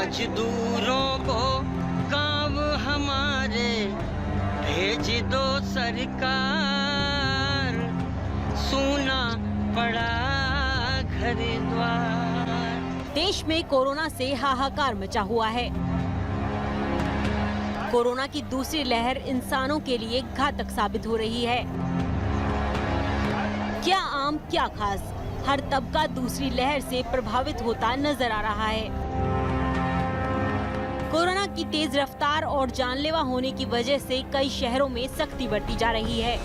मजदूरों को काम हमारे भेज दो सरकार, सूना पड़ा घर द्वार। देश में कोरोना से हाहाकार मचा हुआ है। कोरोना की दूसरी लहर इंसानों के लिए घातक साबित हो रही है। क्या आम क्या खास, हर तबका दूसरी लहर से प्रभावित होता नजर आ रहा है। कोरोना की तेज रफ्तार और जानलेवा होने की वजह से कई शहरों में सख्ती बरती जा रही है।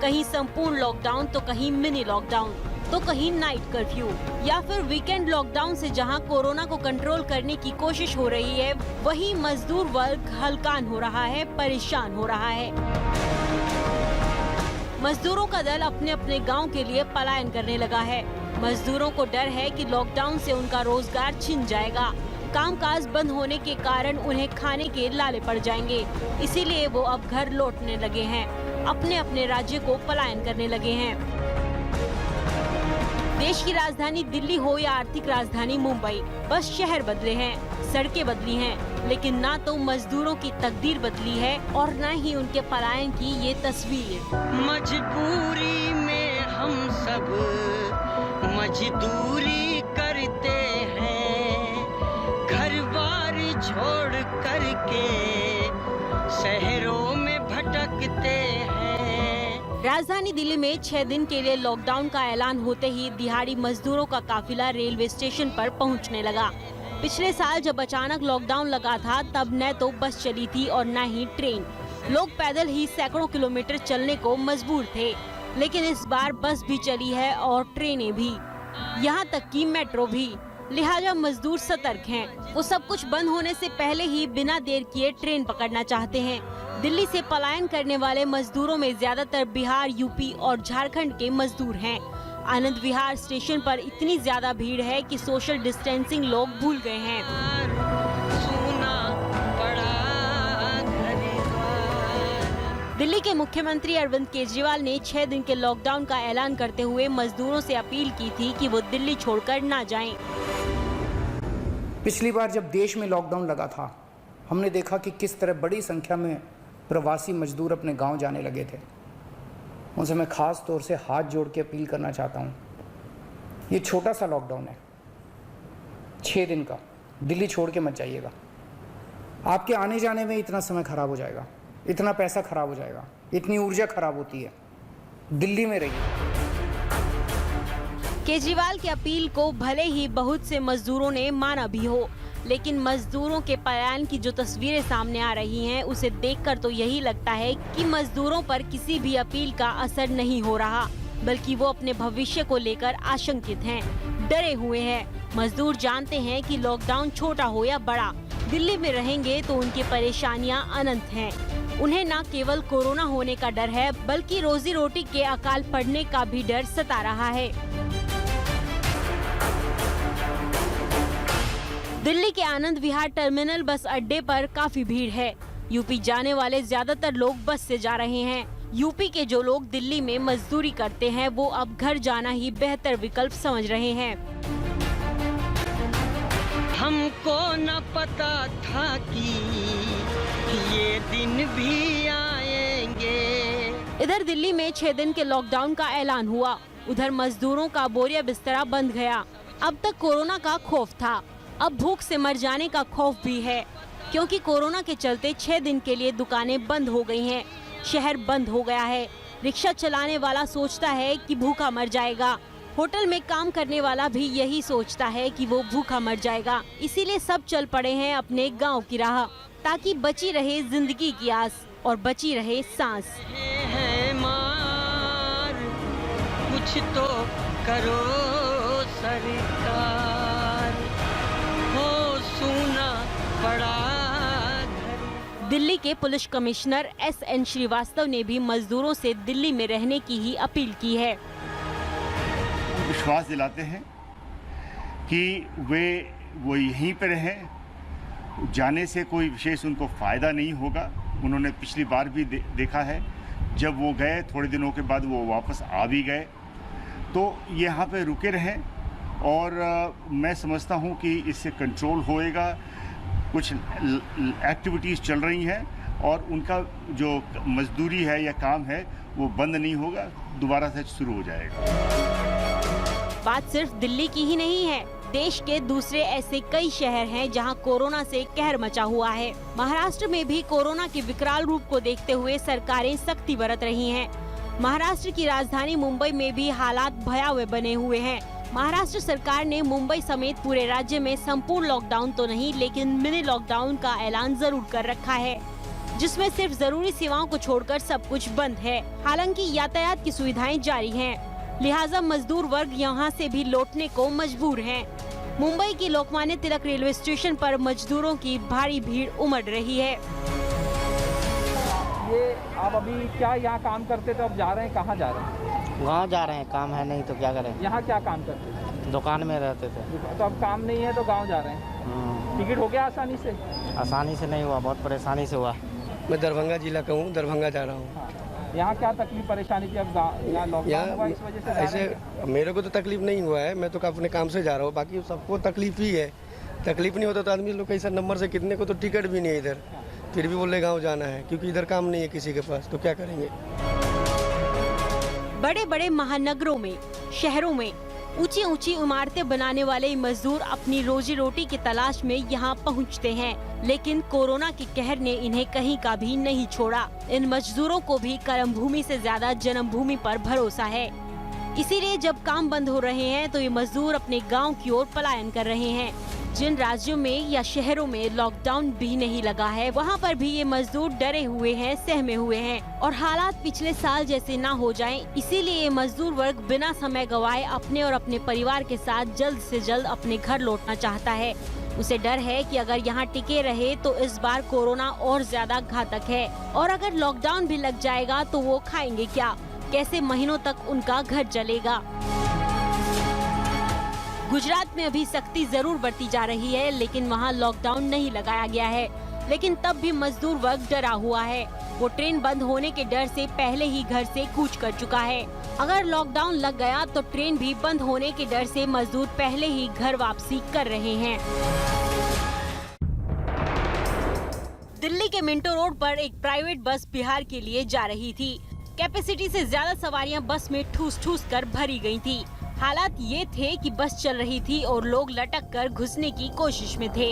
कहीं संपूर्ण लॉकडाउन तो कहीं मिनी लॉकडाउन तो कहीं नाइट कर्फ्यू या फिर वीकेंड लॉकडाउन से जहां कोरोना को कंट्रोल करने की कोशिश हो रही है, वहीं मजदूर वर्ग हलकान हो रहा है, परेशान हो रहा है। मजदूरों का दल अपने अपने गांव के लिए पलायन करने लगा है। मजदूरों को डर है कि लॉकडाउन से उनका रोजगार छिन जाएगा। कामकाज बंद होने के कारण उन्हें खाने के लाले पड़ जाएंगे, इसीलिए वो अब घर लौटने लगे हैं, अपने अपने राज्य को पलायन करने लगे हैं। देश की राजधानी दिल्ली हो या आर्थिक राजधानी मुंबई, बस शहर बदले हैं, सड़कें बदली हैं, लेकिन ना तो मजदूरों की तकदीर बदली है और न ही उनके पलायन की ये तस्वीर। मजबूरी में हम सब मजदूरी करते हैं, घर बार छोड़ करके शहरों में भटकते हैं। राजधानी दिल्ली में 6 दिन के लिए लॉकडाउन का ऐलान होते ही दिहाड़ी मजदूरों का काफिला रेलवे स्टेशन पर पहुंचने लगा। पिछले साल जब अचानक लॉकडाउन लगा था, तब न तो बस चली थी और न ही ट्रेन। लोग पैदल ही सैकड़ों किलोमीटर चलने को मजबूर थे, लेकिन इस बार बस भी चली है और ट्रेनें भी, यहाँ तक कि मेट्रो भी। लिहाजा मजदूर सतर्क हैं। वो सब कुछ बंद होने से पहले ही बिना देर किए ट्रेन पकड़ना चाहते हैं। दिल्ली से पलायन करने वाले मजदूरों में ज्यादातर बिहार, यूपी और झारखंड के मजदूर हैं। आनंद विहार स्टेशन पर इतनी ज्यादा भीड़ है कि सोशल डिस्टेंसिंग लोग भूल गए हैं। दिल्ली के मुख्यमंत्री अरविंद केजरीवाल ने 6 दिन के लॉकडाउन का ऐलान करते हुए मजदूरों से अपील की थी कि वो दिल्ली छोड़कर ना जाएं। पिछली बार जब देश में लॉकडाउन लगा था, हमने देखा कि किस तरह बड़ी संख्या में प्रवासी मजदूर अपने गांव जाने लगे थे। उनसे मैं खास तौर से हाथ जोड़ के अपील करना चाहता हूं, ये छोटा सा लॉकडाउन है, 6 दिन का, दिल्ली छोड़ के मत जाइएगा। आपके आने जाने में इतना समय खराब हो जाएगा, इतना पैसा खराब हो जाएगा, इतनी ऊर्जा खराब होती है। दिल्ली में रहिए। केजरीवाल की अपील को भले ही बहुत से मजदूरों ने माना भी हो, लेकिन मजदूरों के पलायन की जो तस्वीरें सामने आ रही हैं, उसे देखकर तो यही लगता है कि मजदूरों पर किसी भी अपील का असर नहीं हो रहा, बल्कि वो अपने भविष्य को लेकर आशंकित हैं, डरे हुए हैं। मजदूर जानते हैं कि लॉकडाउन छोटा हो या बड़ा, दिल्ली में रहेंगे तो उनकी परेशानियां अनंत हैं। उन्हें न केवल कोरोना होने का डर है, बल्कि रोजी रोटी के अकाल पड़ने का भी डर सता रहा है। दिल्ली के आनंद विहार टर्मिनल बस अड्डे पर काफी भीड़ है। यूपी जाने वाले ज्यादातर लोग बस से जा रहे हैं। यूपी के जो लोग दिल्ली में मजदूरी करते हैं, वो अब घर जाना ही बेहतर विकल्प समझ रहे हैं। हमको न पता था कि ये दिन भी आएंगे। इधर दिल्ली में 6 दिन के लॉकडाउन का ऐलान हुआ, उधर मजदूरों का बोरिया बिस्तरा बंद गया। अब तक कोरोना का खौफ था, अब भूख से मर जाने का खौफ भी है, क्योंकि कोरोना के चलते 6 दिन के लिए दुकानें बंद हो गई हैं, शहर बंद हो गया है। रिक्शा चलाने वाला सोचता है कि भूखा मर जाएगा, होटल में काम करने वाला भी यही सोचता है कि वो भूखा मर जाएगा। इसीलिए सब चल पड़े हैं अपने गांव की राह, ताकि बची रहे जिंदगी की आस और बची रहे सांस। कुछ तो करो सरकार, हो सुना पड़ा। दिल्ली के पुलिस कमिश्नर SN श्रीवास्तव ने भी मजदूरों से दिल्ली में रहने की ही अपील की है। विश्वास दिलाते हैं कि वो यहीं पर रहें, जाने से कोई विशेष उनको फ़ायदा नहीं होगा। उन्होंने पिछली बार भी देखा है, जब वो गए थोड़े दिनों के बाद वो वापस आ भी गए। तो यहाँ पे रुके रहें और मैं समझता हूं कि इससे कंट्रोल होएगा। कुछ एक्टिविटीज़ चल रही हैं और उनका जो मजदूरी है या काम है वो बंद नहीं होगा, दोबारा से शुरू हो जाएगा। बात सिर्फ दिल्ली की ही नहीं है, देश के दूसरे ऐसे कई शहर हैं जहां कोरोना से कहर मचा हुआ है। महाराष्ट्र में भी कोरोना के विकराल रूप को देखते हुए सरकारें सख्ती बरत रही हैं। महाराष्ट्र की राजधानी मुंबई में भी हालात भयावह बने हुए हैं। महाराष्ट्र सरकार ने मुंबई समेत पूरे राज्य में संपूर्ण लॉकडाउन तो नहीं लेकिन मिनी लॉकडाउन का ऐलान जरूर कर रखा है, जिसमें सिर्फ जरूरी सेवाओं को छोड़कर सब कुछ बंद है। हालांकि यातायात की सुविधाएं जारी हैं, लिहाजा मजदूर वर्ग यहां से भी लौटने को मजबूर हैं। मुंबई की लोकमान्य तिलक रेलवे स्टेशन पर मजदूरों की भारी भीड़ उमड़ रही है। ये आप अभी क्या यहाँ काम करते थे, अब जा रहे हैं, कहाँ जा रहे हैं? गाँव जा रहे हैं, काम है नहीं तो क्या करें। यहाँ क्या काम करते थे? दुकान में रहते थे। तो अब काम नहीं है तो गाँव जा रहे हैं। टिकट हो गया आसानी से? आसानी से नहीं हुआ, बहुत परेशानी से हुआ। मैं दरभंगा जिला का हूँ, दरभंगा जा रहा हूँ। यहाँ क्या तकलीफ परेशानी थी? अब यहाँ लॉकडाउन हुआ इस वजह से ऐसे मेरे को तो तकलीफ नहीं हुआ है, मैं तो अपने काम से जा रहा हूँ, बाकी सबको तकलीफ ही है। तकलीफ नहीं होता तो आदमी लोग कैसा नंबर से कितने को तो टिकट भी नहीं है इधर, फिर भी बोले गाँव जाना है क्योंकि इधर काम नहीं है किसी के पास, तो क्या करेंगे। बड़े बड़े महानगरों में, शहरों में ऊंची ऊंची इमारतें बनाने वाले मजदूर अपनी रोजी रोटी की तलाश में यहाँ पहुँचते हैं, लेकिन कोरोना के कहर ने इन्हें कहीं का भी नहीं छोड़ा। इन मजदूरों को भी कर्म भूमि से ज्यादा जन्मभूमि पर भरोसा है। इसीलिए जब काम बंद हो रहे हैं तो ये मजदूर अपने गांव की ओर पलायन कर रहे हैं। जिन राज्यों में या शहरों में लॉकडाउन भी नहीं लगा है, वहाँ पर भी ये मजदूर डरे हुए हैं, सहमे हुए हैं और हालात पिछले साल जैसे ना हो जाएं, इसीलिए ये मजदूर वर्ग बिना समय गवाए अपने और अपने परिवार के साथ जल्द से जल्द अपने घर लौटना चाहता है। उसे डर है कि अगर यहाँ टिके रहे तो इस बार कोरोना और ज्यादा घातक है और अगर लॉकडाउन भी लग जाएगा तो वो खाएंगे क्या, कैसे महीनों तक उनका घर चलेगा। गुजरात में अभी सख्ती जरूर बरती जा रही है, लेकिन वहाँ लॉकडाउन नहीं लगाया गया है, लेकिन तब भी मजदूर वर्ग डरा हुआ है। वो ट्रेन बंद होने के डर से पहले ही घर से कूच कर चुका है। अगर लॉकडाउन लग गया तो ट्रेन भी बंद होने के डर से मजदूर पहले ही घर वापसी कर रहे हैं। दिल्ली के मिंटो रोड पर एक प्राइवेट बस बिहार के लिए जा रही थी। कैपेसिटी से ज्यादा सवारियां बस में ठूस ठूस कर भरी गई थी। हालात ये थे कि बस चल रही थी और लोग लटक कर घुसने की कोशिश में थे।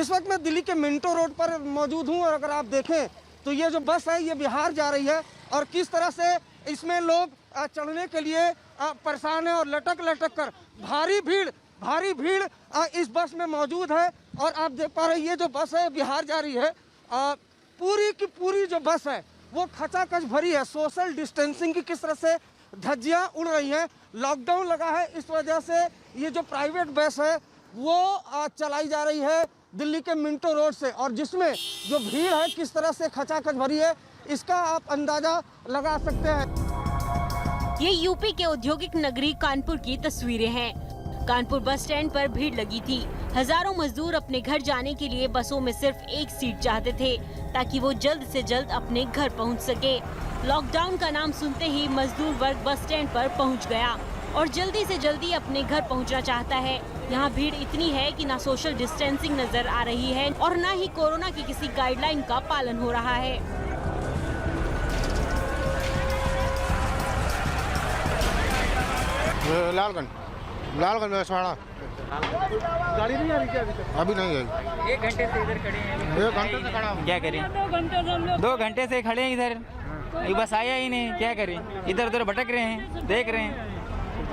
इस वक्त मैं दिल्ली के मिंटो रोड पर मौजूद हूँ और अगर आप देखें तो ये जो बस है ये बिहार जा रही है और किस तरह से इसमें लोग चढ़ने के लिए परेशान है और लटक लटक कर भारी भीड़ इस बस में मौजूद है। और आप देख पा रहे हैं ये जो बस है बिहार जा रही है, पूरी की पूरी जो बस है वो खचाखच भरी है। सोशल डिस्टेंसिंग की किस तरह से धज्जियां उड़ रही हैं। लॉकडाउन लगा है, इस वजह से ये जो प्राइवेट बस है वो चलाई जा रही है दिल्ली के मिंटो रोड से और जिसमें जो भीड़ है किस तरह से खचाखच भरी है इसका आप अंदाजा लगा सकते हैं। ये यूपी के औद्योगिक नगरी कानपुर की तस्वीरें हैं। कानपुर बस स्टैंड पर भीड़ लगी थी। हजारों मजदूर अपने घर जाने के लिए बसों में सिर्फ एक सीट चाहते थे ताकि वो जल्द से जल्द अपने घर पहुंच सके। लॉकडाउन का नाम सुनते ही मजदूर वर्ग बस स्टैंड पर पहुंच गया और जल्दी से जल्दी अपने घर पहुंचना चाहता है। यहाँ भीड़ इतनी है कि ना सोशल डिस्टेंसिंग नजर आ रही है और न ही कोरोना की किसी गाइडलाइन का पालन हो रहा है। लालगंज में सवाड़ा गाड़ी नहीं आ रही क्या अभी तक? अभी नहीं आई। 1 घंटे से इधर खड़े हैं। 1 घंटे से खड़ा हूँ। क्या करें, 2 घंटे से खड़े हैं इधर, अभी बस आया ही नहीं, क्या करें, इधर उधर भटक रहे हैं, देख रहे हैं,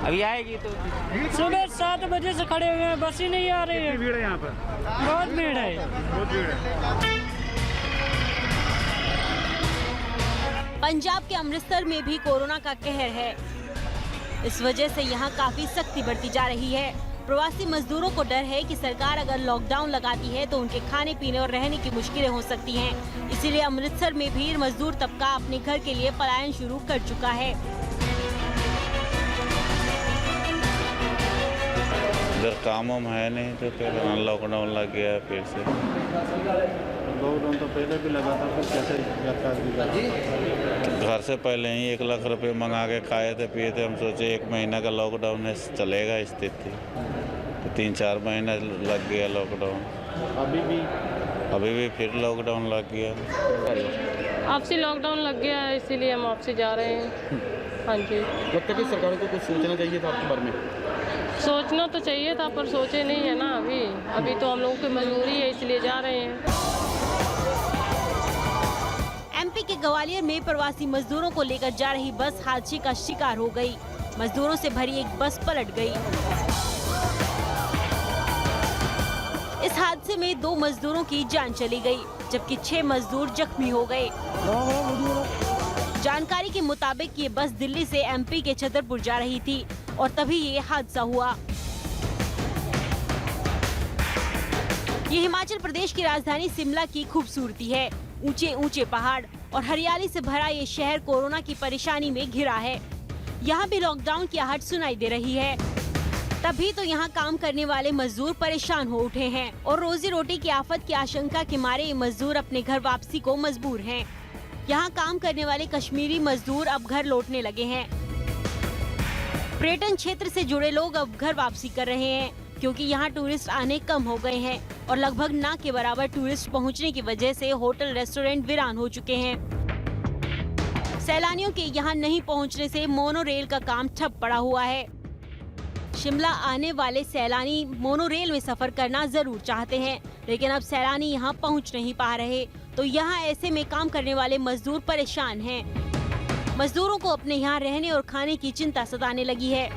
अभी आएगी तो। सुबह 7 बजे से खड़े हुए हैं, बस ही नहीं आ रही है। भीड़ है यहाँ पर, बहुत भीड़ है, बहुत भीड़ है। पंजाब के अमृतसर में भी कोरोना का कहर है। इस वजह से यहाँ काफी सख्ती बरती जा रही है। प्रवासी मजदूरों को डर है कि सरकार अगर लॉकडाउन लगाती है तो उनके खाने पीने और रहने की मुश्किलें हो सकती हैं। इसीलिए अमृतसर में भी मजदूर तबका अपने घर के लिए पलायन शुरू कर चुका है। इधर काम है नहीं तो क्या लॉकडाउन लग गया फिर से। लॉकडाउन तो पहले भी लगा था, फिर कैसे घर से पहले ही 1 लाख रुपए मंगा के खाए थे पिए थे। हम सोचे 1 महीना का लॉकडाउन है, चलेगा स्थिति, तो 3-4 महीने लग गया लॉकडाउन। अभी भी फिर लॉकडाउन लग गया। आपसे लॉकडाउन लग गया है, इसीलिए हम आपसे जा रहे हैं। हाँ जी, लगता है कि सरकार को कुछ सोचना चाहिए था आपके बारे में। सोचना तो चाहिए था, पर सोचे नहीं है ना। अभी तो हम लोगों की मजबूरी है, इसलिए जा रहे हैं। एमपी के ग्वालियर में प्रवासी मजदूरों को लेकर जा रही बस हादसे का शिकार हो गई। मजदूरों से भरी एक बस पलट गई। इस हादसे में 2 मजदूरों की जान चली गई, जबकि 6 मजदूर जख्मी हो गए। जानकारी के मुताबिक ये बस दिल्ली से एमपी के छतरपुर जा रही थी और तभी ये हादसा हुआ। ये हिमाचल प्रदेश की राजधानी शिमला की खूबसूरती है। ऊंचे ऊंचे पहाड़ और हरियाली से भरा ये शहर कोरोना की परेशानी में घिरा है। यहाँ भी लॉकडाउन की आहट सुनाई दे रही है। तभी तो यहाँ काम करने वाले मजदूर परेशान हो उठे हैं और रोजी रोटी की आफत की आशंका के मारे ये मजदूर अपने घर वापसी को मजबूर हैं। यहाँ काम करने वाले कश्मीरी मजदूर अब घर लौटने लगे हैं। पर्यटन क्षेत्र से जुड़े लोग अब घर वापसी कर रहे हैं, क्योंकि यहाँ टूरिस्ट आने कम हो गए हैं और लगभग ना के बराबर टूरिस्ट पहुँचने की वजह से होटल रेस्टोरेंट वीरान हो चुके हैं। सैलानियों के यहाँ नहीं पहुँचने से मोनोरेल का काम ठप पड़ा हुआ है। शिमला आने वाले सैलानी मोनोरेल में सफर करना जरूर चाहते हैं, लेकिन अब सैलानी यहाँ पहुँच नहीं पा रहे, तो यहाँ ऐसे में काम करने वाले मजदूर परेशान हैं। मजदूरों को अपने यहाँ रहने और खाने की चिंता सताने लगी है।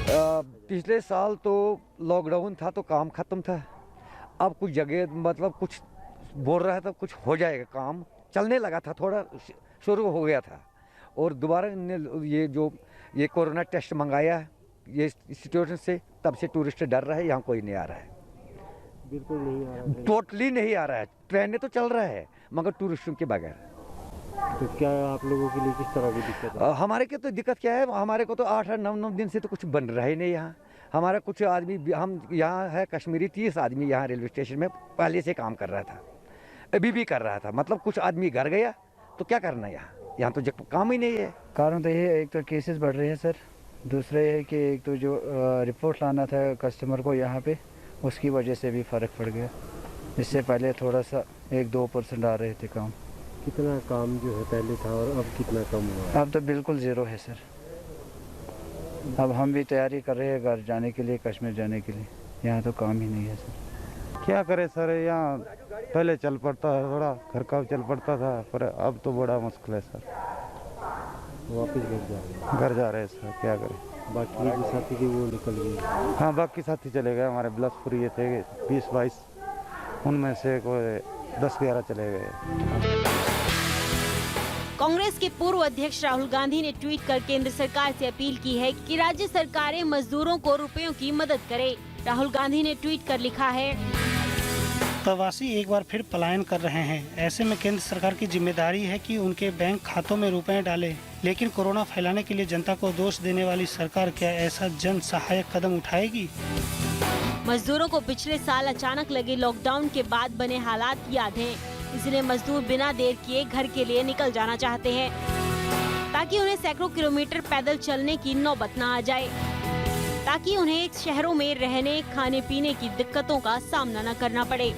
पिछले साल तो लॉकडाउन था तो काम खत्म था। अब कुछ जगह मतलब कुछ बोल रहा था कुछ हो जाएगा, काम चलने लगा था, थोड़ा शुरू हो गया था। और दोबारा ये कोरोना टेस्ट मंगाया ये सिचुएशन से, तब से टूरिस्ट डर रहा है, यहाँ कोई नहीं आ रहा है। बिल्कुल नहीं आ रहा है, टोटली नहीं आ रहा है। ट्रेनें तो चल रहा है मगर टूरिस्टों के बगैर। तो क्या आप लोगों के लिए किस तरह की दिक्कत है? हमारे के तो दिक्कत क्या है, हमारे को तो 8-9 दिन से तो कुछ बन रहा ही नहीं यहाँ। हमारा कुछ आदमी, हम यहाँ है कश्मीरी 30 आदमी यहाँ रेलवे स्टेशन में पहले से काम कर रहा था, अभी भी कर रहा था। मतलब कुछ आदमी घर गया तो क्या करना यहाँ तो काम ही नहीं है। कारण तो ये एक तो केसेस बढ़ रहे हैं सर, दूसरे है कि एक तो जो रिपोर्ट लाना था कस्टमर को यहाँ पे, उसकी वजह से भी फ़र्क पड़ गया। इससे पहले थोड़ा सा 1-2% आ रहे थे काम। कितना काम जो है पहले था और अब कितना कम हुआ? अब तो बिल्कुल ज़ीरो है सर। अब हम भी तैयारी कर रहे हैं घर जाने के लिए, कश्मीर जाने के लिए। यहाँ तो काम ही नहीं है सर। क्या करे सर, यहाँ पहले चल पड़ता है, थोड़ा घर का चल पड़ता था, पर अब तो बड़ा मुश्किल है सर। वापस घर जा रहे हैं सर, क्या करें। बाकी जो साथी थे वो निकल गए। हाँ, बाकी साथी चले गए। हमारे बिलासपुर ये थे 20-22, उनमें से कोई 10-11 चले गए। कांग्रेस के पूर्व अध्यक्ष राहुल गांधी ने ट्वीट कर केंद्र सरकार से अपील की है कि राज्य सरकारें मजदूरों को रुपयों की मदद करे। राहुल गांधी ने ट्वीट कर लिखा है, प्रवासी एक बार फिर पलायन कर रहे हैं। ऐसे में केंद्र सरकार की जिम्मेदारी है कि उनके बैंक खातों में रुपए डाले, लेकिन कोरोना फैलाने के लिए जनता को दोष देने वाली सरकार क्या ऐसा जन सहायक कदम उठाएगी? मजदूरों को पिछले साल अचानक लगे लॉकडाउन के बाद बने हालात याद हैं, इसलिए मजदूर बिना देर किए घर के लिए निकल जाना चाहते हैं, ताकि उन्हें सैकड़ों किलोमीटर पैदल चलने की नौबत न आ जाए, ताकि उन्हें शहरों में रहने खाने पीने की दिक्कतों का सामना न करना पड़े।